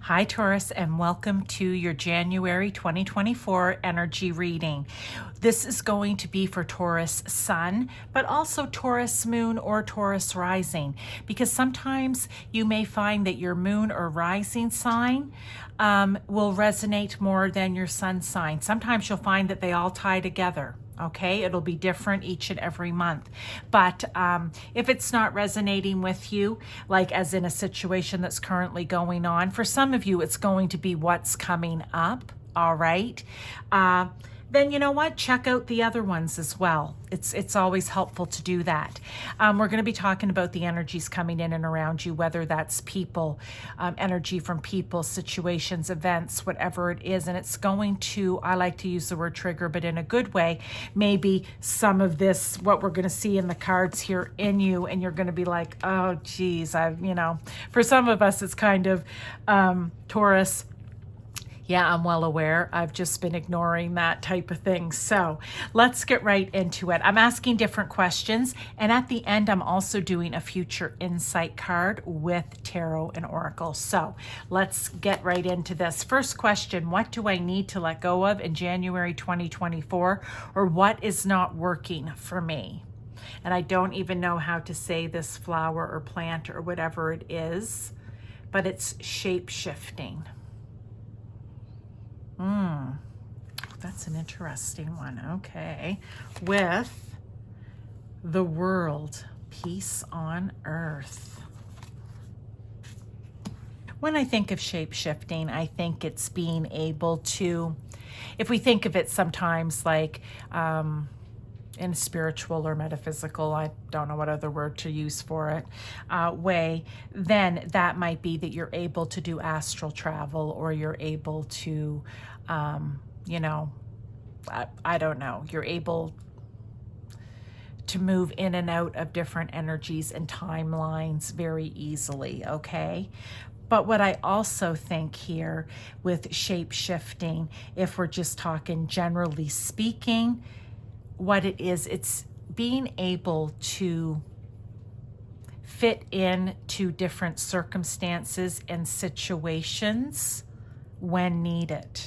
Hi, Taurus, and welcome to your January 2024 energy reading. This is going to be for Taurus Sun, but also Taurus Moon or Taurus Rising, because sometimes you may find that your Moon or Rising sign will resonate more than your Sun sign. Sometimes you'll find that they all tie together. Okay, it'll be different each and every month. But if it's not resonating with you, like as in a situation that's currently going on, for some of you, it's going to be what's coming up. All right. Then you know what? Check out the other ones as well. It's always helpful to do that. We're going to be talking about the energies coming in and around you, whether that's people, energy from people, situations, events, whatever it is. And it's going to, I like to use the word trigger, but in a good way, maybe some of this, what we're going to see in the cards here in you, and you're going to be like, oh, geez, for some of us, it's kind of Taurus. Yeah, I'm well aware. I've just been ignoring that type of thing. So let's get right into it. I'm asking different questions. And at the end, I'm also doing a future insight card with tarot and oracle. So let's get right into this. First question, what do I need to let go of in January 2024? Or what is not working for me? And I don't even know how to say this flower or plant or whatever it is, but it's shape-shifting. That's an interesting one. Okay. With the world, peace on earth. When I think of shape-shifting, I think it's being able to, if we think of it sometimes like in spiritual or metaphysical, I don't know what other word to use for it, way, then that might be that you're able to do astral travel, or you're able to, I don't know, you're able to move in and out of different energies and timelines very easily, okay? But what I also think here with shape-shifting, if we're just talking generally speaking, what it is, it's being able to fit into different circumstances and situations when needed.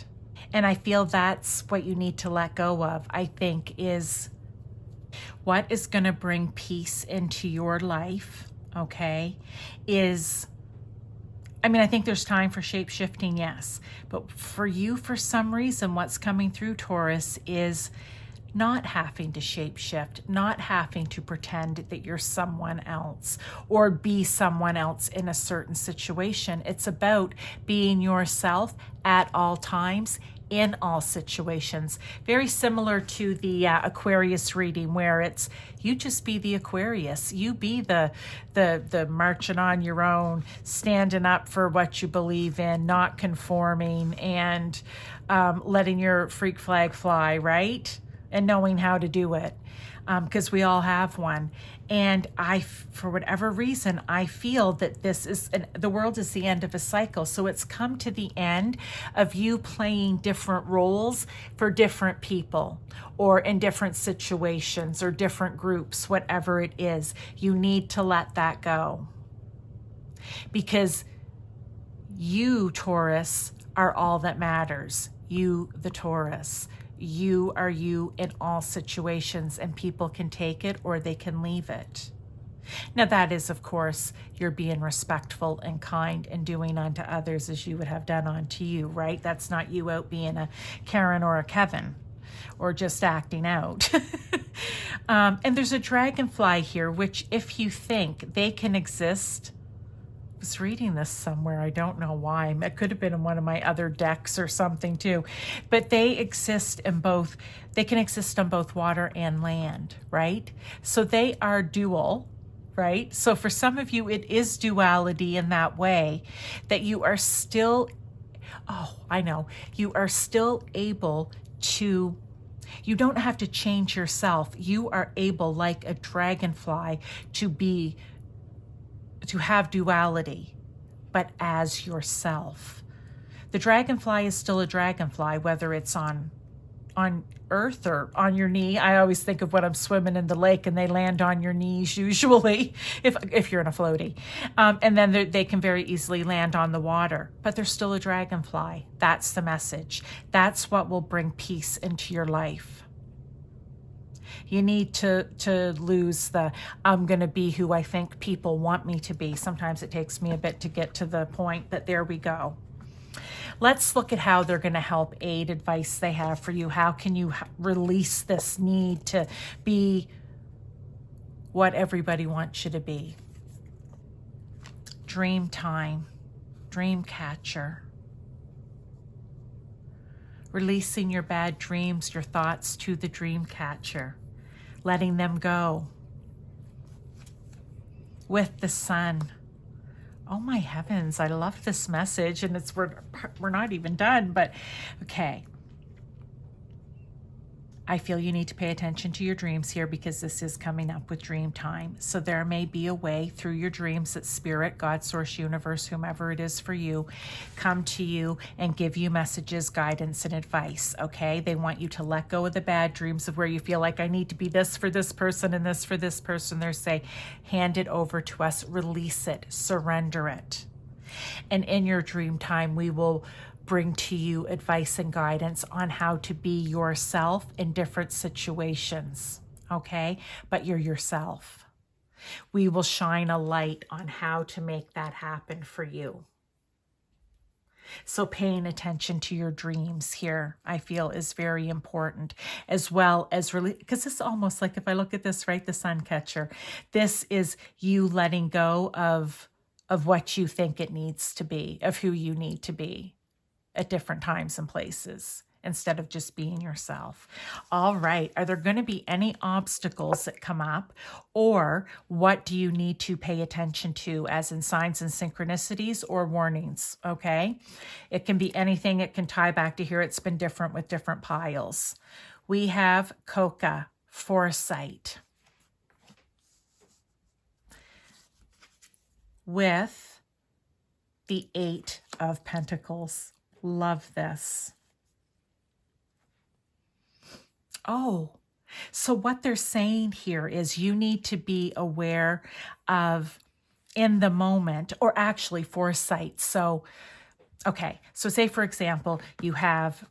And I feel that's what you need to let go of, I think, is what is going to bring peace into your life, okay, I think there's time for shape-shifting, yes. But for you, for some reason, what's coming through, Taurus, is not having to shape-shift, not having to pretend that you're someone else or be someone else in a certain situation. It's about being yourself at all times, in all situations. Very similar to the Aquarius reading, where it's you just be the Aquarius, you be the marching on your own, standing up for what you believe in, not conforming, and letting your freak flag fly, right? And knowing how to do it, because we all have one. And for whatever reason, I feel that the world is the end of a cycle. So it's come to the end of you playing different roles for different people, or in different situations or different groups, whatever it is. You need to let that go, because you, Taurus, are all that matters. You, the Taurus. You are you in all situations, and people can take it or they can leave it. Now that is, of course, you're being respectful and kind and doing unto others as you would have done unto you, right? That's not you out being a Karen or a Kevin or just acting out. And there's a dragonfly here, which if you think they can exist, I was reading this somewhere, I don't know why, it could have been in one of my other decks or something too, but they can exist on both water and land, right? So they are dual, right? So for some of you, it is duality in that way, that you are still, you are still able to, you don't have to change yourself. You are able, like a dragonfly, to have duality, but as yourself. The dragonfly is still a dragonfly, whether it's on earth or on your knee. I always think of when I'm swimming in the lake and they land on your knees usually, if you're in a floaty. And then they can very easily land on the water, but they're still a dragonfly. That's the message. That's what will bring peace into your life. You need to lose the, I'm going to be who I think people want me to be. Sometimes it takes me a bit to get to the point, but there we go. Let's look at how they're going to help, aid, advice they have for you. How can you release this need to be what everybody wants you to be? Dream time, dream catcher. Releasing your bad dreams, your thoughts to the dream catcher. Letting them go. With the sun. Oh my heavens, I love this message, and we're not even done, but okay. I feel you need to pay attention to your dreams here because this is coming up with dream time. So there may be a way through your dreams that spirit, God, source, universe, whomever it is for you, come to you and give you messages, guidance, and advice, okay? They want you to let go of the bad dreams of where you feel like I need to be this for this person and this for this person. They say, hand it over to us, release it, surrender it. And in your dream time, we will bring to you advice and guidance on how to be yourself in different situations, okay? But you're yourself. We will shine a light on how to make that happen for you. So paying attention to your dreams here, I feel, is very important, as well as really, because it's almost like, if I look at this, right, the sun catcher, this is you letting go of what you think it needs to be, of who you need to be at different times and places, instead of just being yourself. All right. Are there going to be any obstacles that come up, or what do you need to pay attention to, as in signs and synchronicities or warnings? Okay. It can be anything. It can tie back to here. It's been different with different piles. We have Coca, foresight, with the 8 of Pentacles. Love this. Oh, so what they're saying here is you need to be aware of in the moment, or actually foresight. So, okay. So say, for example, you have,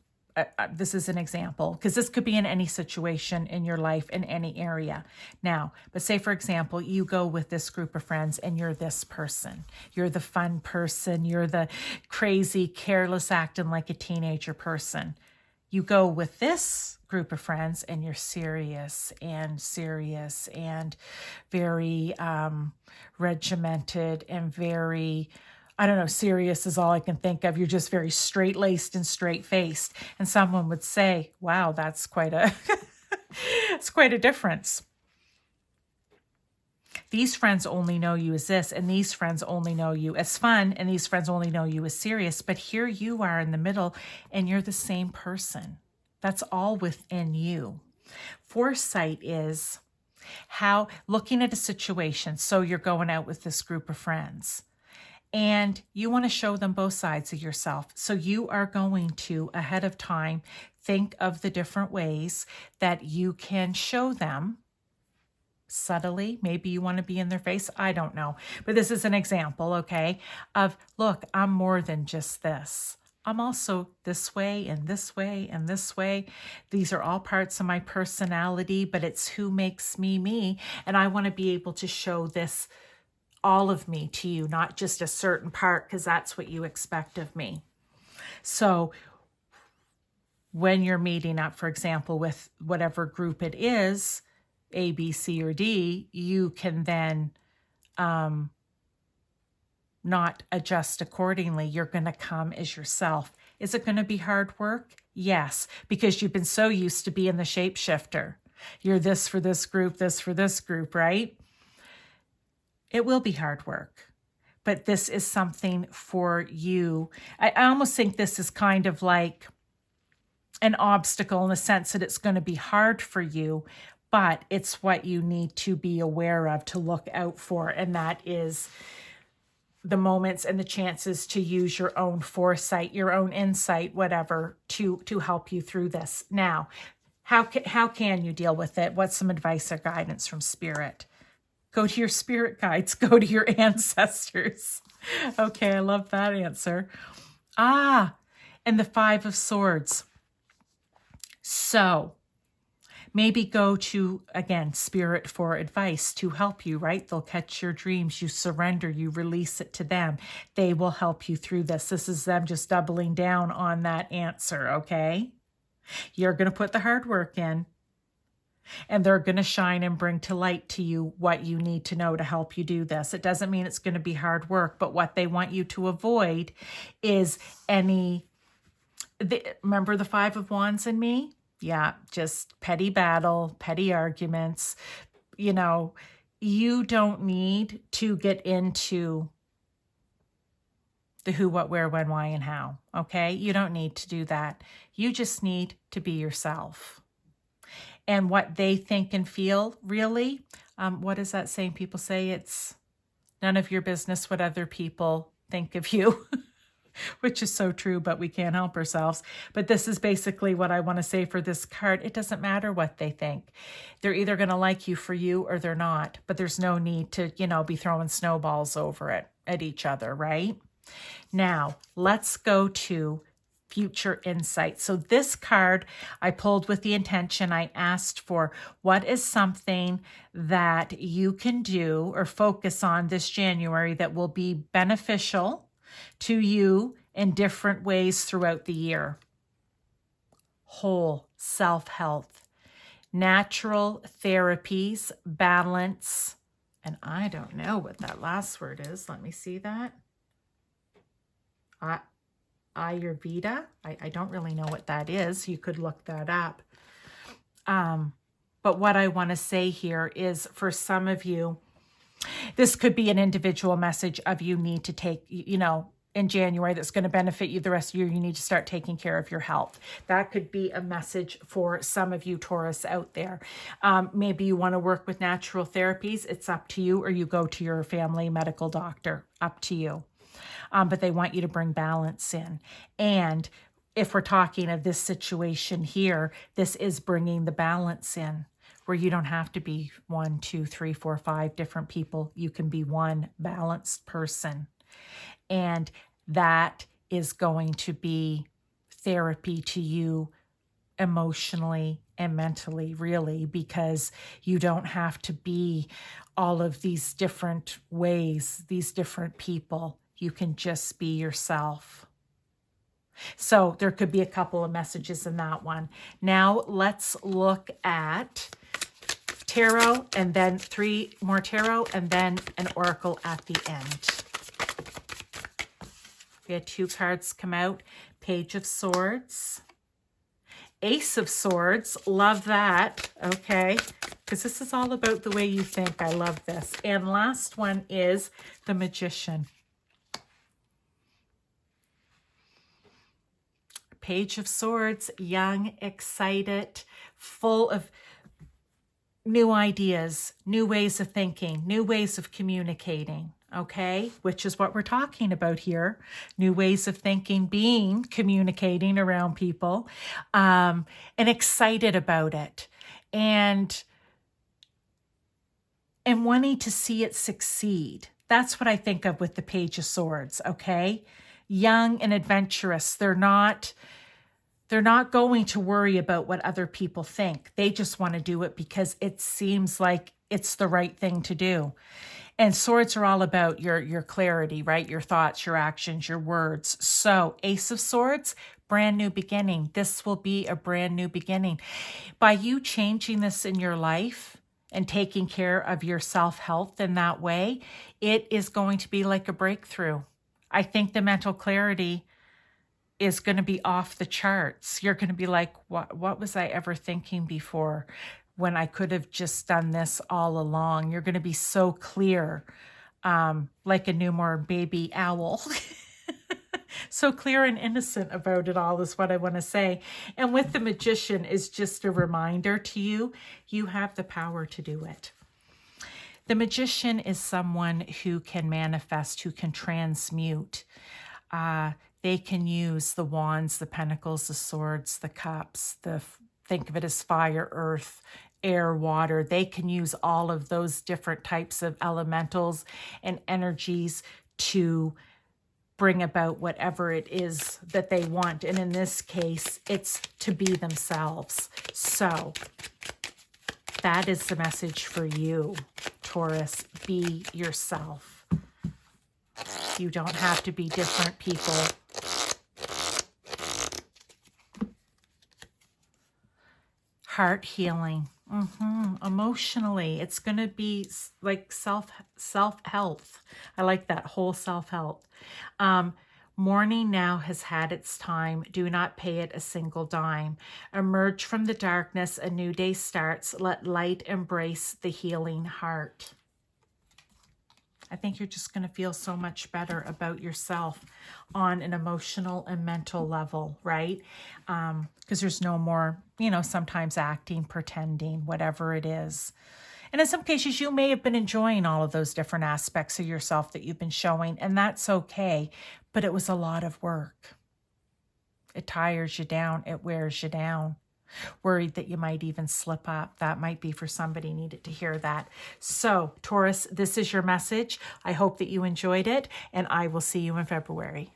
this is an example, because this could be in any situation in your life, in any area. Now, but say, for example, you go with this group of friends and you're this person. You're the fun person. You're the crazy, careless, acting like a teenager person. You go with this group of friends and you're serious and very regimented and very, I don't know, serious is all I can think of. You're just very straight-laced and straight-faced. And someone would say, wow, that's quite a, it's quite a difference. These friends only know you as this, and these friends only know you as fun, and these friends only know you as serious. But here you are in the middle, and you're the same person. That's all within you. Foresight is how, looking at a situation, so you're going out with this group of friends, and you want to show them both sides of yourself. So you are going to, ahead of time, think of the different ways that you can show them subtly. Maybe you want to be in their face. I don't know. But this is an example, okay, of, look, I'm more than just this. I'm also this way and this way and this way. These are all parts of my personality, but it's who makes me me. And I want to be able to show this, all of me, to you, not just a certain part, because that's what you expect of me. So when you're meeting up, for example, with whatever group it is, A, B, C, or D, you can then not adjust accordingly. You're going to come as yourself. Is it going to be hard work? Yes, because you've been so used to being the shapeshifter. You're this for this group, right? It will be hard work, but this is something for you. I almost think this is kind of like an obstacle in the sense that it's going to be hard for you, but it's what you need to be aware of, to look out for, and that is the moments and the chances to use your own foresight, your own insight, whatever, to help you through this. Now, how can you deal with it? What's some advice or guidance from Spirit? Go to your spirit guides. Go to your ancestors. Okay, I love that answer. And the Five of Swords. So maybe go to, again, Spirit for advice to help you, right? They'll catch your dreams. You surrender. You release it to them. They will help you through this. This is them just doubling down on that answer, okay? You're going to put the hard work in, and they're going to shine and bring to light to you what you need to know to help you do this. It doesn't mean it's going to be hard work, but what they want you to avoid is remember the Five of Wands in me? Yeah, just petty battle, petty arguments. You know, you don't need to get into the who, what, where, when, why, and how, okay? You don't need to do that. You just need to be yourself. And what they think and feel, really, what is that saying? People say it's none of your business what other people think of you. Which is so true, but we can't help ourselves. But this is basically what I want to say for this card. It doesn't matter what they think. They're either going to like you for you or they're not. But there's no need to, be throwing snowballs over it at each other, right? Now, let's go to future insight. So this card I pulled with the intention. I asked for what is something that you can do or focus on this January that will be beneficial to you in different ways throughout the year. Whole self-health, natural therapies, balance, and I don't know what that last word is. Let me see that. Ayurveda. I don't really know what that is. You could look that up. But what I want to say here is for some of you, this could be an individual message of you need to take, in January that's going to benefit you the rest of the year. You need to start taking care of your health. That could be a message for some of you Taurus out there. Maybe you want to work with natural therapies. It's up to you, or you go to your family medical doctor. Up to you. But they want you to bring balance in. And if we're talking of this situation here, this is bringing the balance in, where you don't have to be 1, 2, 3, 4, 5 different people. You can be one balanced person. And that is going to be therapy to you emotionally and mentally, really, because you don't have to be all of these different ways, these different people. You can just be yourself. So there could be a couple of messages in that one. Now let's look at tarot, and then 3 more tarot, and then an oracle at the end. We had 2 cards come out. Page of Swords. Ace of Swords. Love that. Okay. Because this is all about the way you think. I love this. And last one is the Magician. Page of Swords. Young, excited, full of new ideas, new ways of thinking, new ways of communicating. Okay, which is what we're talking about here. New ways of thinking, communicating around people, and excited about it, and wanting to see it succeed. That's what I think of with the Page of Swords, okay? Young and adventurous. They're not going to worry about what other people think. They just want to do it because it seems like it's the right thing to do. And swords are all about your clarity, right? Your thoughts, your actions, your words. So Ace of Swords, brand new beginning. This will be a brand new beginning. By you changing this in your life and taking care of your self-health in that way, it is going to be like a breakthrough. I think the mental clarity is going to be off the charts. You're going to be like, what was I ever thinking before, when I could have just done this all along? You're going to be so clear, like a newborn baby owl. So clear and innocent about it all is what I want to say. And with the Magician is just a reminder to you, you have the power to do it. The magician is someone who can manifest, who can transmute. They can use the wands, the pentacles, the swords, the cups, think of it as fire, earth, air, water. They can use all of those different types of elementals and energies to bring about whatever it is that they want. And in this case, it's to be themselves. So that is the message for you, Taurus. Be yourself. You don't have to be different people. Heart healing. Emotionally, it's going to be like self-health. I like that, whole self-health. Mourning now has had its time. Do not pay it a single dime. Emerge from the darkness. A new day starts. Let light embrace the healing heart. I think you're just going to feel so much better about yourself on an emotional and mental level, right? Because there's no more, sometimes acting, pretending, whatever it is. And in some cases, you may have been enjoying all of those different aspects of yourself that you've been showing, and that's okay, but it was a lot of work. It tires you down. It wears you down. Worried that you might even slip up. That might be for somebody needed to hear that. So, Taurus, this is your message. I hope that you enjoyed it, and I will see you in February.